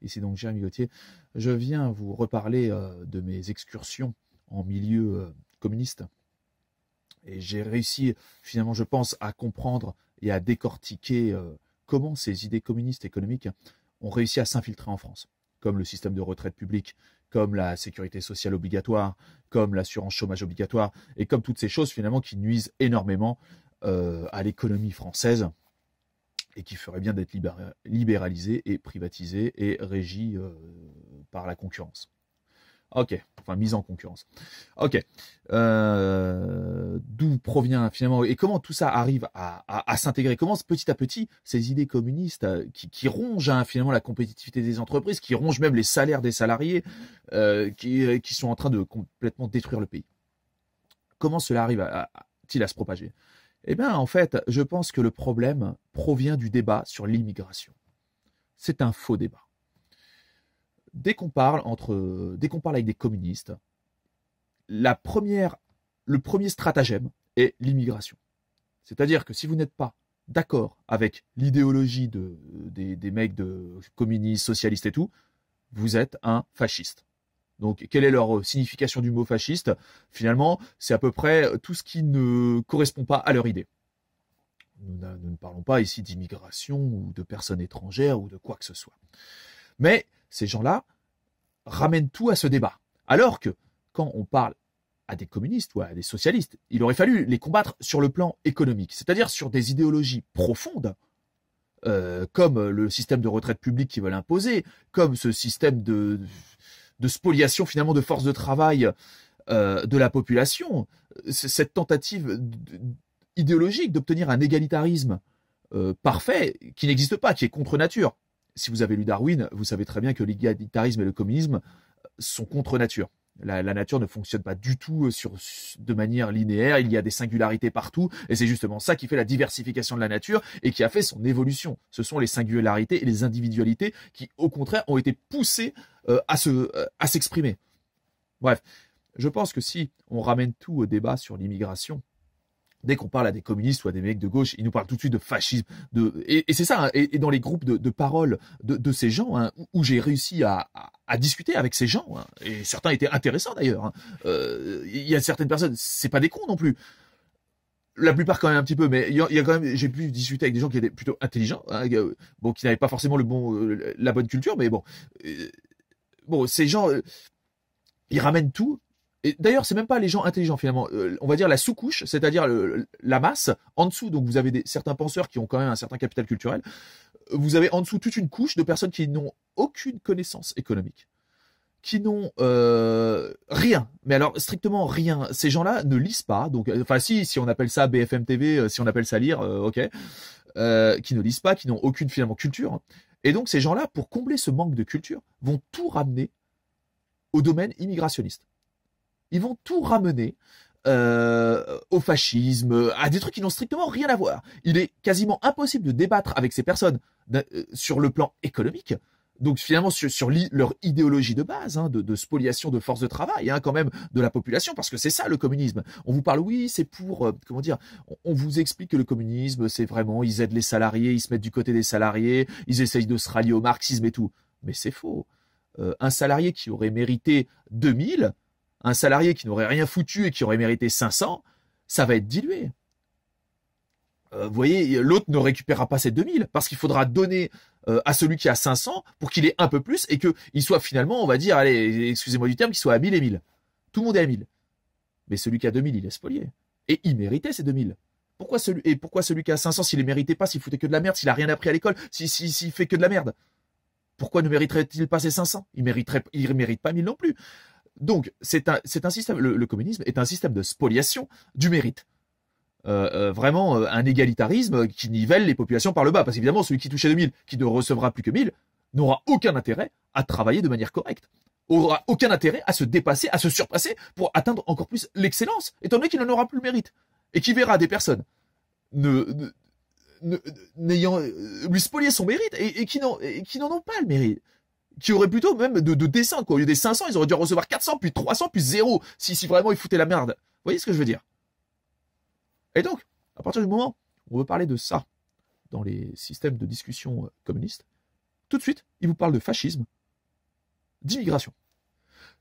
Ici donc Jérémy Gauthier. Je viens vous reparler de mes excursions en milieu communiste. Et j'ai réussi finalement, je pense, à comprendre et à décortiquer comment ces idées communistes économiques ont réussi à s'infiltrer en France, comme le système de retraite publique, comme la sécurité sociale obligatoire, comme l'assurance chômage obligatoire, et comme toutes ces choses finalement qui nuisent énormément à l'économie française et qui ferait bien d'être libéralisée et privatisée et régie par la concurrence. Ok, enfin mise en concurrence. Ok, d'où provient finalement et comment tout ça arrive à s'intégrer? Comment petit à petit ces idées communistes qui rongent finalement la compétitivité des entreprises, qui rongent même les salaires des salariés, qui sont en train de complètement détruire le pays? Comment cela arrive-t-il à se propager? Eh bien, en fait, je pense que le problème provient du débat sur l'immigration. C'est un faux débat. Dès qu'on parle avec des communistes, le premier stratagème est l'immigration. C'est-à-dire que si vous n'êtes pas d'accord avec l'idéologie des mecs de communistes, socialistes et tout, vous êtes un fasciste. Donc, quelle est leur signification du mot fasciste? Finalement, c'est à peu près tout ce qui ne correspond pas à leur idée. Nous ne parlons pas ici d'immigration ou de personnes étrangères ou de quoi que ce soit. Mais ces gens-là ramènent tout à ce débat. Alors que quand on parle à des communistes ou à des socialistes, il aurait fallu les combattre sur le plan économique, c'est-à-dire sur des idéologies profondes, comme le système de retraite publique qu'ils veulent imposer, comme ce système de spoliation finalement de force de travail de la population, cette tentative idéologique d'obtenir un égalitarisme parfait qui n'existe pas, qui est contre nature. Si vous avez lu Darwin, vous savez très bien que l'égalitarisme et le communisme sont contre nature. La nature ne fonctionne pas du tout de manière linéaire, il y a des singularités partout, et c'est justement ça qui fait la diversification de la nature et qui a fait son évolution. Ce sont les singularités et les individualités qui, au contraire, ont été poussées à s'exprimer. Bref, je pense que si on ramène tout au débat sur l'immigration, dès qu'on parle à des communistes ou à des mecs de gauche, ils nous parlent tout de suite de fascisme. Et c'est ça, hein, et dans les groupes de parole de ces gens, hein, où j'ai réussi à discuter avec ces gens, hein, et certains étaient intéressants d'ailleurs. Hein. Il y a certaines personnes, c'est pas des cons non plus. La plupart quand même un petit peu, mais il y a quand même, j'ai pu discuter avec des gens qui étaient plutôt intelligents, hein, bon, qui n'avaient pas forcément la bonne culture, mais bon, ces gens, ils ramènent tout. Et d'ailleurs, c'est même pas les gens intelligents finalement. On va dire la sous-couche, c'est-à-dire la masse. En dessous, donc vous avez certains penseurs qui ont quand même un certain capital culturel. Vous avez en dessous toute une couche de personnes qui n'ont aucune connaissance économique, qui n'ont rien. Mais alors strictement rien. Ces gens-là ne lisent pas. Donc, enfin si on appelle ça BFM TV, si on appelle ça lire, ok. Qui ne lisent pas, qui n'ont aucune finalement culture. Et donc ces gens-là, pour combler ce manque de culture, vont tout ramener au domaine immigrationniste. Ils vont tout ramener au fascisme, à des trucs qui n'ont strictement rien à voir. Il est quasiment impossible de débattre avec ces personnes sur le plan économique, donc finalement sur leur idéologie de base, hein, de spoliation de force de travail, hein, quand même, de la population, parce que c'est ça le communisme. On vous parle, oui, c'est pour, comment dire, on vous explique que le communisme, c'est vraiment, ils aident les salariés, ils se mettent du côté des salariés, ils essayent de se rallier au marxisme et tout. Mais c'est faux. Un salarié qui aurait mérité 2000, un salarié qui n'aurait rien foutu et qui aurait mérité 500, ça va être dilué. Vous voyez, l'autre ne récupérera pas ces 2000 parce qu'il faudra donner à celui qui a 500 pour qu'il ait un peu plus et qu'il soit finalement, on va dire, allez, excusez-moi du terme, qu'il soit à 1000 et 1000. Tout le monde est à 1000. Mais celui qui a 2000, il est spolié. Et il méritait ces 2000. Pourquoi celui qui a 500, s'il les méritait pas, s'il foutait que de la merde, s'il a rien appris à l'école, s'il fait que de la merde? Pourquoi ne mériterait-il pas ces 500? Il mérite pas 1000 non plus. Donc, c'est un système, le communisme est un système de spoliation du mérite. Vraiment un égalitarisme qui nivelle les populations par le bas. Parce qu'évidemment, celui qui touchait 2000, qui ne recevra plus que 1000, n'aura aucun intérêt à travailler de manière correcte. Aura aucun intérêt à se dépasser, à se surpasser pour atteindre encore plus l'excellence, étant donné qu'il n'en aura plus le mérite. Et qui verra des personnes n'ayant lui spolier son mérite et qui n'en ont pas le mérite. Qui auraient plutôt même de descendre, quoi. Au lieu des 500, ils auraient dû recevoir 400, puis 300, puis 0, si vraiment ils foutaient la merde. Vous voyez ce que je veux dire? Et donc, à partir du moment où on veut parler de ça dans les systèmes de discussion communistes, tout de suite, ils vous parlent de fascisme, d'immigration.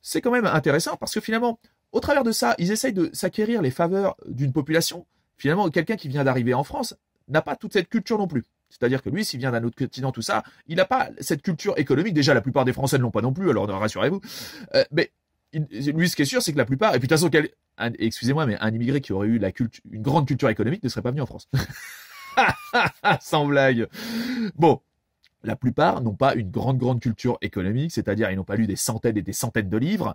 C'est quand même intéressant parce que finalement, au travers de ça, ils essayent de s'acquérir les faveurs d'une population. Finalement, quelqu'un qui vient d'arriver en France n'a pas toute cette culture non plus. C'est-à-dire que lui, s'il vient d'un autre continent, tout ça, il n'a pas cette culture économique. Déjà, la plupart des Français ne l'ont pas non plus, alors rassurez-vous. Mais lui, ce qui est sûr, c'est que la plupart, et puis de toute façon, excusez-moi, mais un immigré qui aurait eu une grande culture économique ne serait pas venu en France. Sans blague. Bon, la plupart n'ont pas une grande culture économique, c'est-à-dire ils n'ont pas lu des centaines et des centaines de livres,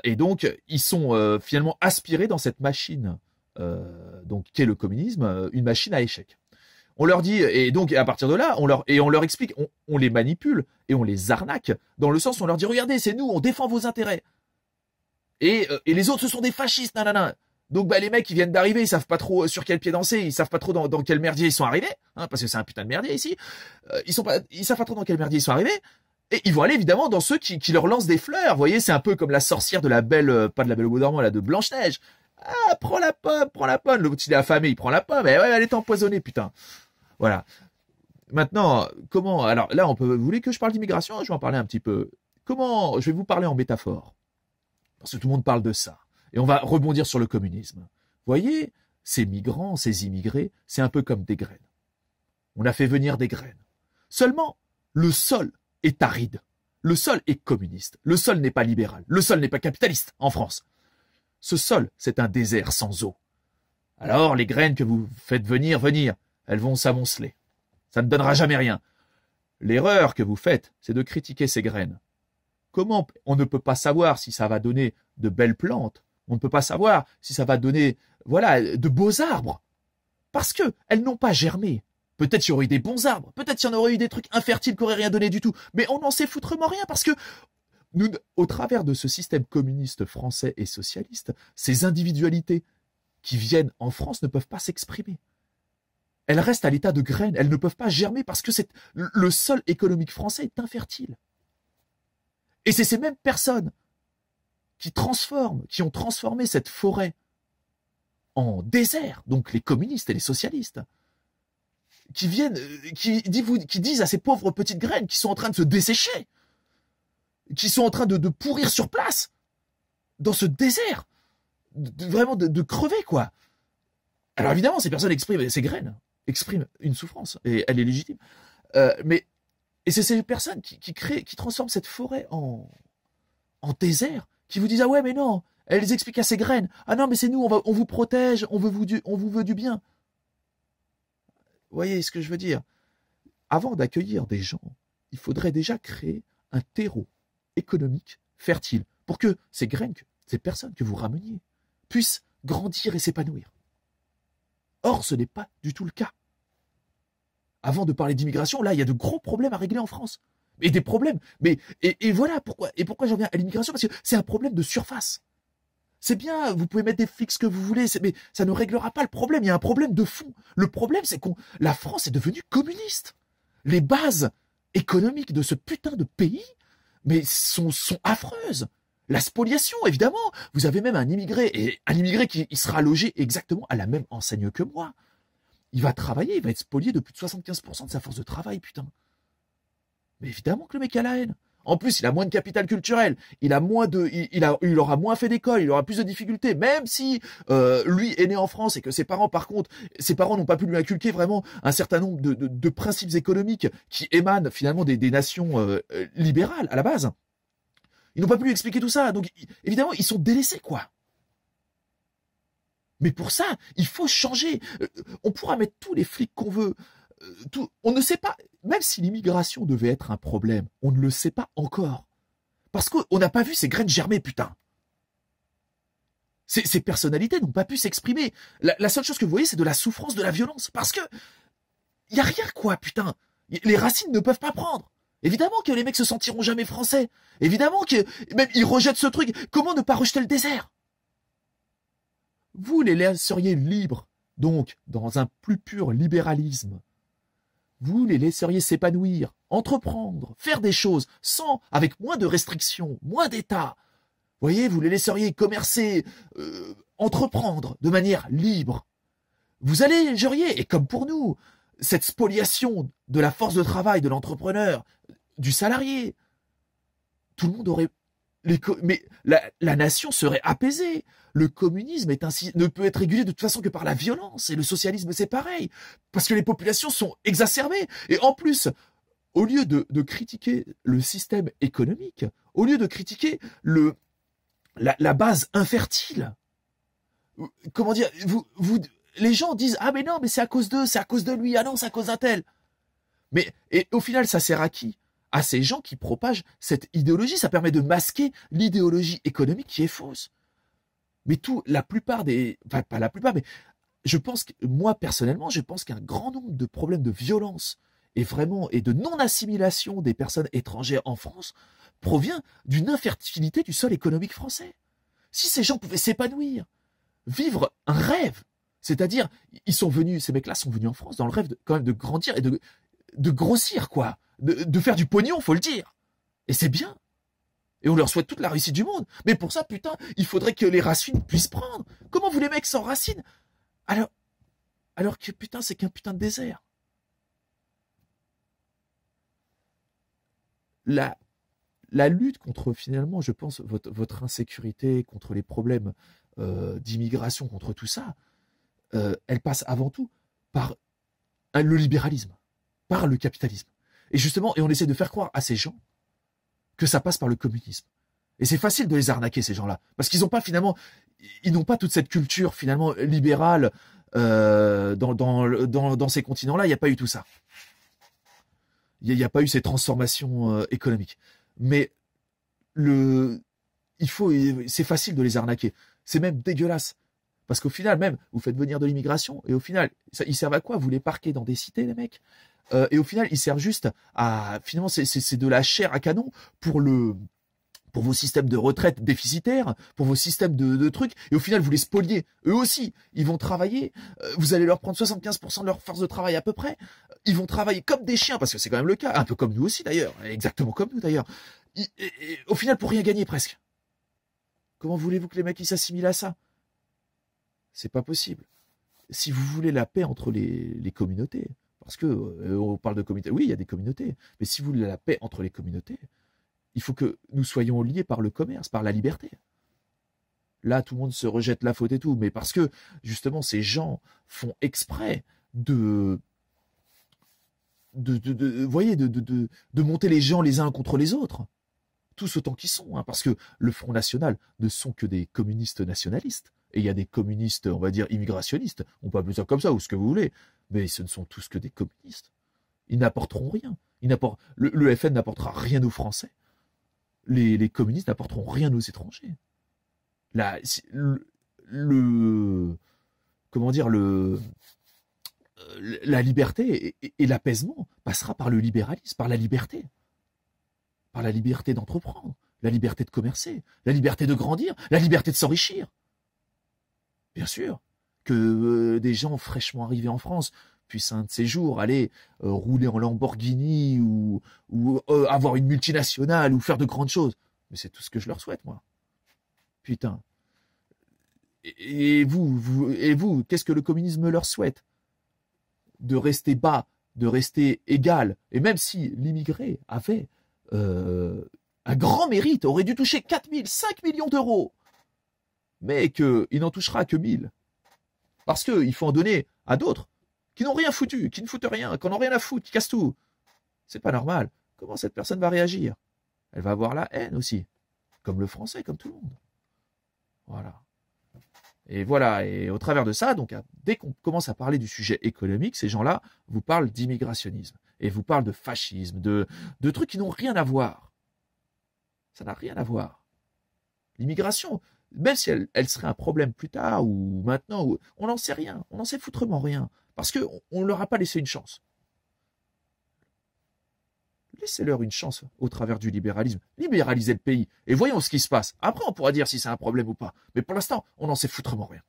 et donc ils sont finalement aspirés dans cette machine, donc qu'est le communisme, une machine à échec. On leur dit, et donc à partir de là, on leur explique, on les manipule et on les arnaque, dans le sens où on leur dit, regardez, c'est nous, on défend vos intérêts. Et les autres, ce sont des fascistes, nanana. Donc les mecs, ils viennent d'arriver, ils savent pas trop sur quel pied danser, ils savent pas trop dans quel merdier ils sont arrivés, hein, parce que c'est un putain de merdier ici. Ils savent pas trop dans quel merdier ils sont arrivés. Et ils vont aller évidemment dans ceux qui leur lancent des fleurs. Vous voyez, c'est un peu comme la sorcière de la belle, pas de la Belle au bois dormant, là, de Blanche-Neige. Ah, prends la pomme. L'autre, il est affamé, il prend la pomme. Mais ouais, elle est empoisonnée, putain. Voilà. Maintenant, comment, alors là, vous voulez que je parle d'immigration? Je vais en parler un petit peu. Je vais vous parler en métaphore. Parce que tout le monde parle de ça. Et on va rebondir sur le communisme. Vous voyez, ces migrants, ces immigrés, c'est un peu comme des graines. On a fait venir des graines. Seulement, le sol est aride. Le sol est communiste. Le sol n'est pas libéral. Le sol n'est pas capitaliste en France. Ce sol, c'est un désert sans eau. Alors, les graines que vous faites venir, elles vont s'amonceler. Ça ne donnera jamais rien. L'erreur que vous faites, c'est de critiquer ces graines. Comment on ne peut pas savoir si ça va donner de belles plantes? On ne peut pas savoir si ça va donner, de beaux arbres. Parce que elles n'ont pas germé. Peut-être qu'il y aurait eu des bons arbres. Peut-être qu'il y en aurait eu des trucs infertiles qui n'auraient rien donné du tout. Mais on n'en sait foutrement rien parce que nous, au travers de ce système communiste français et socialiste, ces individualités qui viennent en France ne peuvent pas s'exprimer. Elles restent à l'état de graines. Elles ne peuvent pas germer parce que le sol économique français est infertile. Et c'est ces mêmes personnes qui ont transformé cette forêt en désert, donc les communistes et les socialistes, qui disent à ces pauvres petites graines qui sont en train de se dessécher, qui sont en train de pourrir sur place, dans ce désert, vraiment de crever, quoi. Alors évidemment, ces personnes ces graines expriment une souffrance, et elle est légitime. Et c'est ces personnes qui transforment cette forêt en désert, qui vous disent, ah ouais, mais non, elles expliquent à ces graines, ah non, mais c'est nous, on vous protège, on vous veut du bien. Vous voyez ce que je veux dire? Avant d'accueillir des gens, il faudrait déjà créer un terreau économique fertile pour que ces graines, ces personnes que vous rameniez, puissent grandir et s'épanouir. Or, ce n'est pas du tout le cas. Avant de parler d'immigration, là, il y a de gros problèmes à régler en France. Et des problèmes. Et voilà pourquoi. Et pourquoi j'en viens à l'immigration? Parce que c'est un problème de surface. C'est bien, vous pouvez mettre des flics ce que vous voulez, mais ça ne réglera pas le problème. Il y a un problème de fond. Le problème, c'est que la France est devenue communiste. Les bases économiques de ce putain de pays, mais sont affreuses. La spoliation, évidemment. Vous avez même un immigré qui il sera logé exactement à la même enseigne que moi. Il va travailler, il va être spolié de plus de 75% de sa force de travail, putain. Mais évidemment que le mec a la haine. En plus, il a moins de capital culturel, il aura moins fait d'école, il aura plus de difficultés, même si lui est né en France et que ses parents, par contre, n'ont pas pu lui inculquer vraiment un certain nombre de principes économiques qui émanent finalement des nations libérales à la base. Ils n'ont pas pu lui expliquer tout ça, donc évidemment, ils sont délaissés, quoi. Mais pour ça, il faut changer. On pourra mettre tous les flics qu'on veut. On ne sait pas, même si l'immigration devait être un problème, on ne le sait pas encore. Parce qu'on n'a pas vu ces graines germer, putain. Ces personnalités n'ont pas pu s'exprimer. La seule chose que vous voyez, c'est de la souffrance, de la violence. Parce que il n'y a rien, quoi, putain. Les racines ne peuvent pas prendre. Évidemment que les mecs se sentiront jamais français. Évidemment que même ils rejettent ce truc. Comment ne pas rejeter le désert? Vous les laisseriez libres, donc dans un plus pur libéralisme. Vous les laisseriez s'épanouir, entreprendre, faire des choses, avec moins de restrictions, moins d'État. Vous voyez, vous les laisseriez commercer, entreprendre de manière libre. Vous allégeriez, et comme pour nous, cette spoliation de la force de travail, de l'entrepreneur, du salarié. Tout le monde aurait... Mais la nation serait apaisée. Le communisme ne peut être régulé de toute façon que par la violence. Et le socialisme, c'est pareil. Parce que les populations sont exacerbées. Et en plus, au lieu de critiquer le système économique, au lieu de critiquer la base infertile, comment dire, les gens disent « Ah mais non, mais c'est à cause d'eux, c'est à cause de lui, ah non, c'est à cause d'un tel ». Et au final, ça sert à qui? À ces gens qui propagent cette idéologie. Ça permet de masquer l'idéologie économique qui est fausse. Mais la plupart enfin pas la plupart, mais je pense que, moi personnellement, je pense qu'un grand nombre de problèmes de violence et de non-assimilation des personnes étrangères en France provient d'une infertilité du sol économique français. Si ces gens pouvaient s'épanouir, vivre un rêve, c'est-à-dire, ces mecs-là sont venus en France dans le rêve quand même de grandir et de grossir, quoi. De faire du pognon, faut le dire. Et c'est bien. Et on leur souhaite toute la réussite du monde. Mais pour ça, putain, il faudrait que les racines puissent prendre. Comment vous les mecs sans racines? Alors que putain, c'est qu'un putain de désert. La lutte contre, finalement, je pense, votre insécurité, contre les problèmes d'immigration, contre tout ça, elle passe avant tout par le libéralisme, par le capitalisme. Et justement, on essaie de faire croire à ces gens que ça passe par le communisme. Et c'est facile de les arnaquer, ces gens-là, parce qu'ils n'ont pas ils n'ont pas toute cette culture finalement libérale dans ces continents-là. Il n'y a pas eu tout ça. Il n'y a pas eu ces transformations économiques. Mais c'est facile de les arnaquer. C'est même dégueulasse. Parce qu'au final, même, vous faites venir de l'immigration, et au final, ils servent à quoi? Vous les parquez dans des cités, les mecs? Et au final, ils servent juste finalement, c'est de la chair à canon pour vos systèmes de retraite déficitaires, pour vos systèmes de trucs, et au final, vous les spoliez. Eux aussi, ils vont travailler, vous allez leur prendre 75% de leur force de travail à peu près, ils vont travailler comme des chiens, parce que c'est quand même le cas, un peu comme nous aussi d'ailleurs, exactement comme nous d'ailleurs, et au final, pour rien gagner presque. Comment voulez-vous que les mecs ils s'assimilent à ça? C'est pas possible. Si vous voulez la paix entre les communautés, parce que on parle de communautés, oui, il y a des communautés, mais si vous voulez la paix entre les communautés, il faut que nous soyons liés par le commerce, par la liberté. Là, tout le monde se rejette la faute et tout, mais parce que justement, ces gens font exprès de monter les gens les uns contre les autres, tous autant qu'ils sont, hein, parce que le Front National ne sont que des communistes nationalistes. Et il y a des communistes, on va dire, immigrationnistes. On peut appeler ça comme ça, ou ce que vous voulez. Mais ce ne sont tous que des communistes. Ils n'apporteront rien. Le FN n'apportera rien aux Français. Les communistes n'apporteront rien aux étrangers. Comment dire, la liberté et l'apaisement passera par le libéralisme, par la liberté d'entreprendre, la liberté de commercer, la liberté de grandir, la liberté de s'enrichir. Bien sûr que des gens fraîchement arrivés en France puissent un de ces jours aller rouler en Lamborghini ou avoir une multinationale ou faire de grandes choses. Mais c'est tout ce que je leur souhaite, moi. Putain. Et vous, qu'est-ce que le communisme leur souhaite? De rester bas, de rester égal. Et même si l'immigré avait un grand mérite, aurait dû toucher 4 000, 5 millions d'euros, mais qu'il n'en touchera que 1000. Parce qu'il faut en donner à d'autres qui n'ont rien foutu, qui ne foutent rien, qui n'ont rien à foutre, qui cassent tout. C'est pas normal. Comment cette personne va réagir? Elle va avoir la haine aussi. Comme le français, comme tout le monde. Voilà. Et voilà, et au travers de ça, donc dès qu'on commence à parler du sujet économique, ces gens-là vous parlent d'immigrationnisme. Et vous parlent de fascisme, de trucs qui n'ont rien à voir. Ça n'a rien à voir. L'immigration, même si elle serait un problème plus tard ou maintenant, on n'en sait rien, on n'en sait foutrement rien, parce qu'on ne leur a pas laissé une chance. Laissez-leur une chance au travers du libéralisme. Libéralisez le pays et voyons ce qui se passe. Après, on pourra dire si c'est un problème ou pas. Mais pour l'instant, on n'en sait foutrement rien.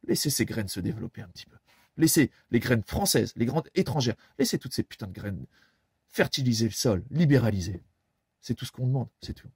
Laissez ces graines se développer un petit peu. Laissez les graines françaises, les graines étrangères, laissez toutes ces putains de graines fertiliser le sol, libéraliser. C'est tout ce qu'on demande, c'est tout.